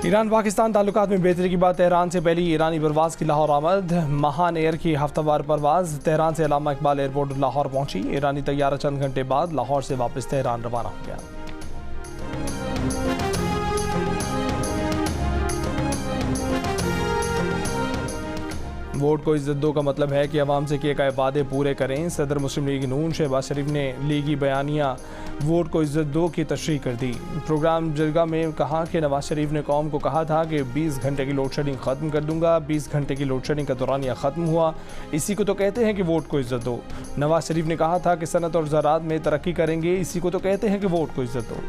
Iran Pakistan ताल्लुकात में बेहतरी की बात। तेहरान से पहली ईरानी परवाज़ की लाहौर आमद। महान एयर की हफ्तावार परवाज़ तेहरान से अल्लामा इकबाल एयरपोर्ट लाहौर पहुंची। ईरानी तैयारा चंद घंटे बाद लाहौर से वापस तेहरान रवाना हो गया। वोट को इज्जत दो का मतलब है कि अवाम से किए गए वादे पूरे करें। सदर मुस्लिम लीग नून शहबाज शरीफ ने लीगी बयानिया वोट को इज्जत दो की तशरीह कर दी। प्रोग्राम जरगा में कहा कि नवाज शरीफ ने कौम को कहा था कि 20 घंटे की लोड शेडिंग ख़त्म कर दूंगा। 20 घंटे की लोड शेडिंग का दौरानिया ख़त्म हुआ। इसी को तो कहते हैं कि वोट को इज्जत दो। नवाज शरीफ ने कहा था कि सनत और ज़राअत में तरक्की करेंगे। इसी को तो कहते हैं कि वोट को इज्जत दो।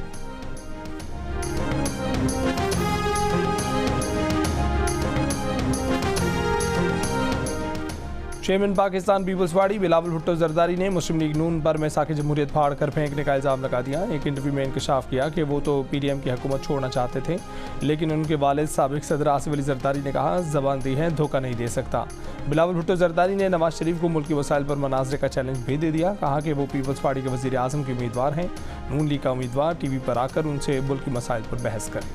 चेयरमैन पाकिस्तान पीपल्स पार्टी बिलावल भुट्टो जरदारी ने मुस्लिम लीग नून पर मैसाक जमहूरियत फाड़ कर फेंकने का इल्ज़ाम लगा दिया। एक इंटरव्यू में इंकशाफ किया कि वो तो PDM की हुकूमत छोड़ना चाहते थे, लेकिन उनके वालिद साबिक सदर आसिफ अली जरदारी ने कहा ज़बान दी है, धोखा नहीं दे सकता। बिलावल भुट्टो जरदारी ने नवाज शरीफ को मुल्की वसाइल पर मनाजरे का चैलेंज भी दे दिया। कहा कि वो पीपल्स पार्टी के वज़ीर आज़म के उम्मीदवार हैं। नून लीग का उम्मीदवार TV पर आकर उनसे मुल्की मसाइल पर बहस करें।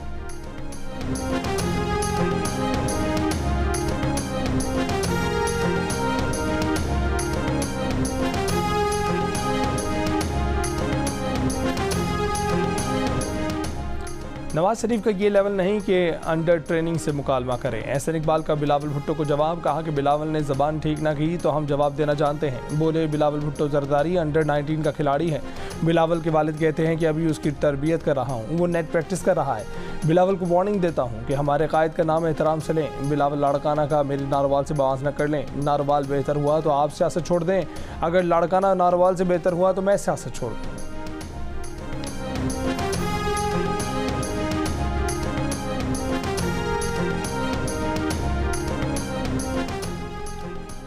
नवाज शरीफ का ये लेवल नहीं कि अंडर ट्रेनिंग से मुकालमा करें। एहसन इकबाल का बिलावल भुट्टो को जवाब। कहा कि बिलावल ने ज़बान ठीक ना की तो हम जवाब देना जानते हैं। बोले बिलावल भुट्टो जरदारी अंडर 19 का खिलाड़ी है। बिलावल के वालिद कहते हैं कि अभी उसकी तरबियत कर रहा हूँ, वो नेट प्रैक्टिस कर रहा है। बिलावल को वार्निंग देता हूँ कि हमारे कायद का नाम एहतराम से लें। बिलावल लाड़काना का मेरी नारोवाल से बवास न कर लें। नारोवाल बेहतर हुआ तो आप सियासत छोड़ दें, अगर लाड़काना नारोवाल से बेहतर हुआ तो मैं सियासत छोड़ दूँ।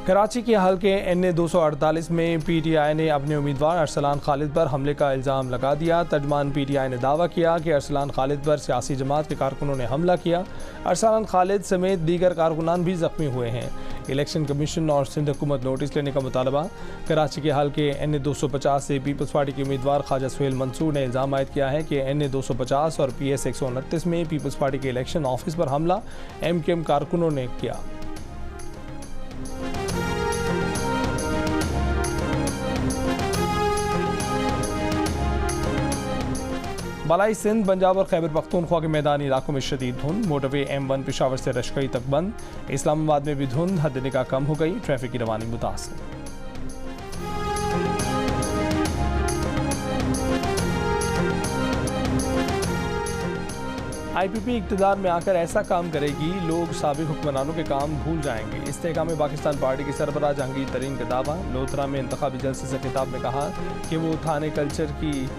कराची के हल्के NA 248 में PTI ने अपने उम्मीदवार अरसलान खालिद पर हमले का इल्ज़ाम लगा दिया। तर्जमान PTI ने दावा किया कि अरसलान खालिद पर सियासी जमात के कारकुनों ने हमला किया। अरसलान खालिद समेत दीगर कारकुनान भी ज़ख्मी हुए हैं। इलेक्शन कमीशन और सिंध हुकूमत नोटिस लेने का मुतालबा। कराची के हल्के NA 250 से पीपल्स पार्टी के उम्मीदवार ख्वाजा सुहेल मंसूर ने इल्ज़ाम आयद किया है कि NA 250 और PS 129 में पीपल्स पार्टी के इलेक्शन ऑफिस पर हमला MKM कारकुनों ने किया। बालाई सिंध, पंजाब और खैबर पख्तूनख्वा के मैदानी इलाकों में शदीद धुंध। मोटरवे M1 पेशावर से रशकई तक बंद। इस्लामाबाद में भी धुंध हद निगाह कम हो गई। ट्रैफिक की रवानी मुतासिर। IPP इक़्तिदार में आकर ऐसा काम करेगी, लोग साबिक हुक्मरानों के काम भूल जाएंगे। इस्तेहकाम पाकिस्तान पार्टी के सरबराह जहांगीर तरीन का दावा। लोधरा में इंतखाबी जलसे से खिताब में कहा कि वो थाने कल्चर की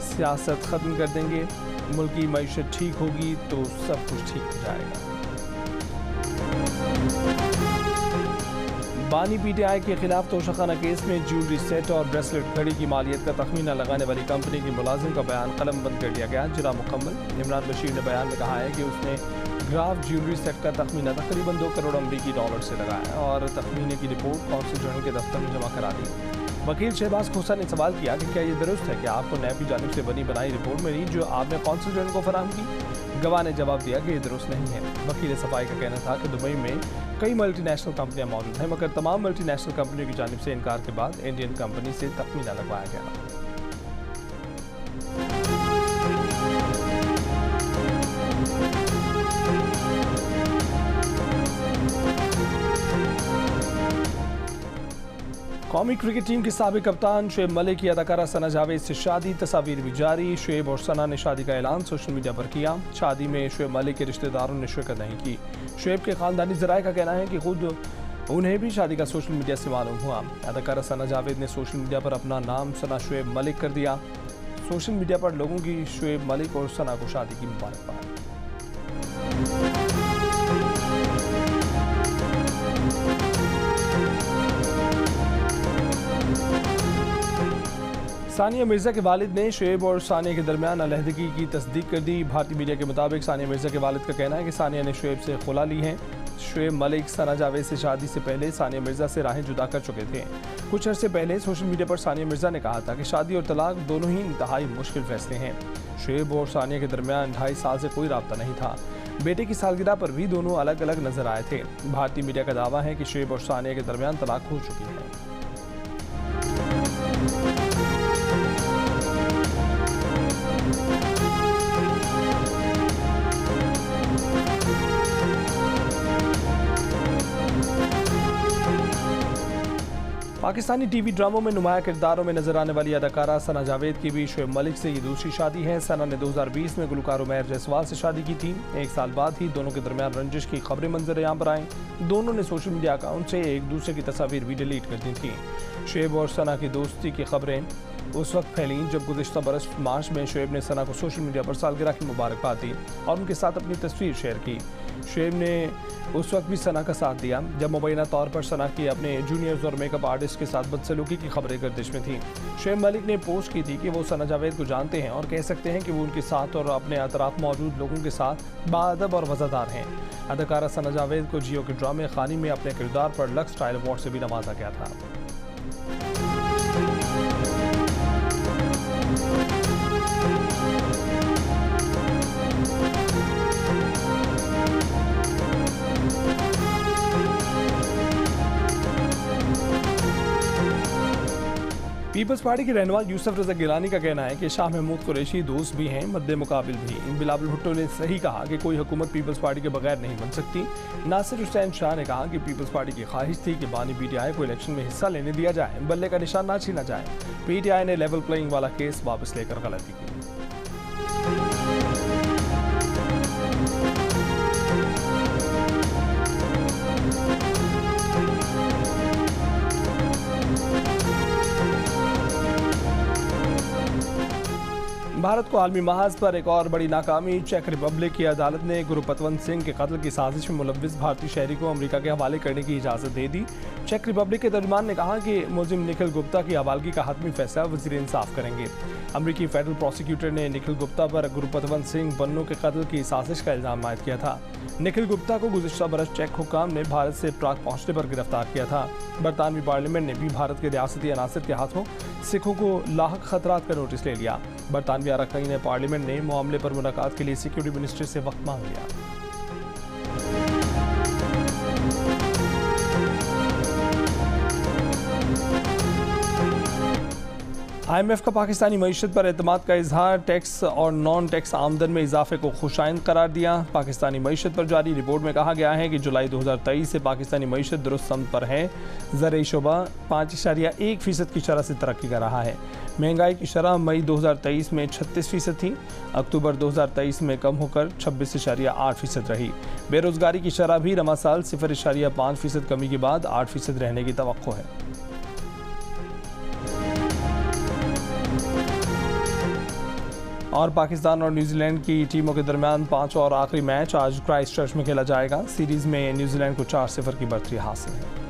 सियासत ख़त्म कर देंगे। मुल्क की मईशत ठीक होगी तो सब कुछ ठीक हो जाएगा। बानी PTI के खिलाफ तोशाखाना केस में ज्वेलरी सेट और ब्रेसलेट घड़ी की मालियत का तखमीना लगाने वाली कंपनी के मुलाजिम का बयान कलम बंद कर दिया गया। जरा मुकम्मल। इमरान बशीर ने बयान में कहा है कि उसने ग्राफ ज्वेलरी सेट का तखमीना तकरीबन 2 करोड़ अमरीकी डॉलर से लगाया और तखमीने की रिपोर्ट कौंसिल जनरल के दफ्तर में जमा करा दी। वकील शहबाज खोसा ने सवाल किया कि क्या ये दुरुस्त है कि आपको नैब की जानिब से बनी बनाई रिपोर्ट मिली जो आपने कौंसिल जनरल को फराहम की। गवाह ने जवाब दिया कि ये दुरुस्त नहीं है। वकील सफाई का कहना था कि दुबई में कई मल्टीनेशनल कंपनियां मौजूद हैं, मगर तमाम मल्टीनेशनल कंपनियों की जानिब से इनकार के बाद इंडियन कंपनी से तखमीना लगवाया गया। कौमी क्रिकेट टीम के साबिक कप्तान शुएब मलिक की अदाकारा सना जावेद से शादी। तस्वीर भी जारी। शुएब और सना ने शादी का ऐलान सोशल मीडिया पर किया। शादी में शुएब मलिक के रिश्तेदारों ने शिरकत नहीं की। शुएब के ख़ानदानी ज़राए का कहना है कि खुद उन्हें भी शादी का सोशल मीडिया से मालूम हुआ। अदाकारा सना जावेद ने सोशल मीडिया पर अपना नाम सना शुएब मलिक कर दिया। सोशल मीडिया पर लोगों की शुएब मलिक और सना को शादी की मुबारकबाद। सानिया मिर्ज़ा के वालिद ने शुएब और सानिया के दरमियान अलहदगी की तस्दीक कर दी। भारतीय मीडिया के मुताबिक सानिया मिर्ज़ा के वालिद का कहना है कि सानिया ने शुएब से खुला ली है। शुएब मलिक सना जावेद से शादी से पहले सानिया मिर्जा से राहें जुदा कर चुके थे। कुछ अरसे पहले सोशल मीडिया पर सानिया मिर्जा ने कहा था कि शादी और तलाक दोनों ही इंतहाई मुश्किल फैसले हैं। शुएब और सानिया के दरमियान 2.5 साल से कोई राब्ता नहीं था। बेटे की सालगिरह पर भी दोनों अलग अलग नजर आए थे। भारतीय मीडिया का दावा है कि शुएब और सानिया के दरमियान तलाक हो चुकी है। पाकिस्तानी टीवी ड्रामों में नुमाया किरदारों में नजर आने वाली अदाकारा सना जावेद की भी शुएब मलिक से ये दूसरी शादी है। सना ने 2020 में गुलकार उमैर जायसवाल से शादी की थी। 1 साल बाद ही दोनों के दरमियान रंजिश की खबरें मंजर आम पर आईं। दोनों ने सोशल मीडिया अकाउंट से एक दूसरे की तस्वीर भी डिलीट कर दी थी। शुएब और सना की दोस्ती की खबरें उस वक्त फैली जब गुज़िश्ता बरस मार्च में शुएब ने सना को सोशल मीडिया पर सालगिरह की मुबारकबाद दी और उनके साथ अपनी तस्वीर शेयर की। शुएब ने उस वक्त भी सना का साथ दिया जब मुबैना तौर पर सना की अपने जूनियर्स और मेकअप आर्टिस्ट के साथ बदसलूकी की खबरें गर्दिश में थी। शुएब मलिक ने पोस्ट की थी कि वो सना जावेद को जानते हैं और कह सकते हैं कि वो उनके साथ और अपने अतराफ मौजूद लोगों के साथ बाअदब और वज़ादार हैं। अदाकारा सना जावेद को जियो के ड्रामे खानी में अपने किरदार पर लक्स स्टाइल अवार्ड से भी नवाजा गया था। पीपल्स पार्टी के रहनुमा यूसुफ रज़ा गिलानी का कहना है कि शाह महमूद कुरैशी दोस्त भी हैं, मद्दे मुकाबिल भी। बिलावल भुट्टो ने सही कहा कि कोई हुकूमत पीपल्स पार्टी के बगैर नहीं बन सकती। नासिर हुसैन शाह ने कहा कि पीपल्स पार्टी की ख्वाहिश थी कि बानी पीटीआई को इलेक्शन में हिस्सा लेने दिया जाए, बल्ले का निशान ना छीना जाए। पीटीआई ने लेवल प्लेइंग वाला केस वापस लेकर गलती की। भारत को आलमी महाज पर एक और बड़ी नाकामी। चेक रिपब्लिक की अदालत ने गुरुपतवंत सिंह के कत्ल की साजिश में मुलव्विस भारतीय शहरी को अमेरिका के हवाले करने की इजाज़त दे दी। चेक रिपब्लिक के तर्जुमान ने कहा कि मुलजिम निखिल गुप्ता की हवालगी का हतमी फैसला वज़ीर इंसाफ करेंगे। अमरीकी फेडरल प्रोसिक्यूटर ने निखिल गुप्ता पर गुरुपतवंत सिंह बन्नो के कत्ल की साजिश का इल्ज़ाम आयद किया था। निखिल गुप्ता को गुज़िश्ता बरस चेक हुक्काम ने भारत से प्राग पहुँचने पर गिरफ्तार किया था। बरतानवी पार्लियामेंट ने भी भारत के रियासती अनासर के हाथों सिखों को लाहक खतरात का नोटिस ले लिया। बरतानवी अरकान पार्लियामेंट ने मामले पर मुलाकात के लिए सिक्योरिटी मिनिस्टर से वक्त मांग लिया। IMF का पाकिस्तानी मईशत पर एतमाद का इजहार। टैक्स और नॉन टैक्स आमदन में इजाफे को खुशाइंद करार दिया। पाकिस्तानी मईशत पर जारी रिपोर्ट में कहा गया है कि जुलाई 2023 से पाकिस्तानी मईशत दुरुस्त समत पर है। ज़राई शोबा 5.1% की शरह से तरक्की कर रहा है। महंगाई की शरह मई 2023 में 36% थी, अक्टूबर 2023 में कम होकर 26.8% रही। बेरोजगारी की शरह भी रमा साल 0.5% कमी के बाद 8% रहने की तवक्को है। और पाकिस्तान और न्यूजीलैंड की टीमों के दरमियान 5 और आखिरी मैच आज क्राइस्ट चर्च में खेला जाएगा। सीरीज़ में न्यूजीलैंड को 4-0 की बढ़त हासिल है।